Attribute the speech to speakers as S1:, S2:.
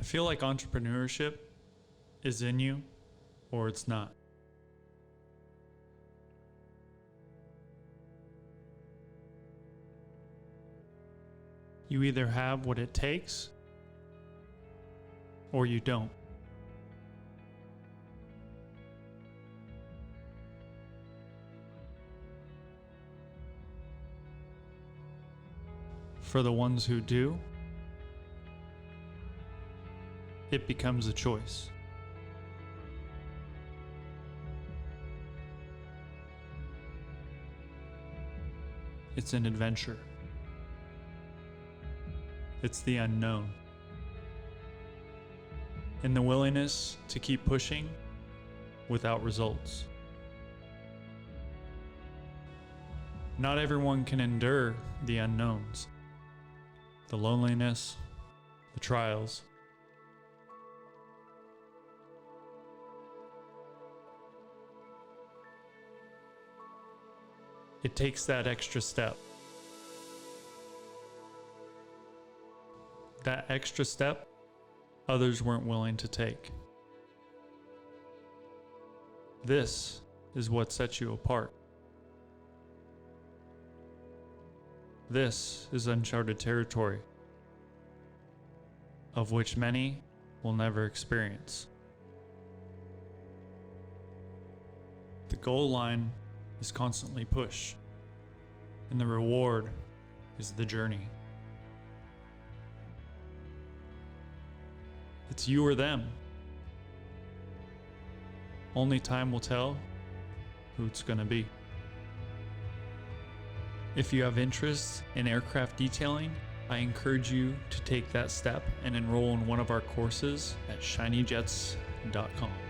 S1: feel like entrepreneurship is in you or it's not. You either have what it takes or you don't. For the ones who do, it becomes a choice. It's an adventure. It's the unknown. And the willingness to keep pushing without results. Not everyone can endure the unknowns, the loneliness, the trials. It takes that extra step. That extra step others weren't willing to take. This is what sets you apart. This is uncharted territory, of which many will never experience. The goal line is constantly pushed, and the reward is the journey. It's you or them. Only time will tell who it's gonna be. If you have interest in aircraft detailing, I encourage you to take that step and enroll in one of our courses at shinyjets.com.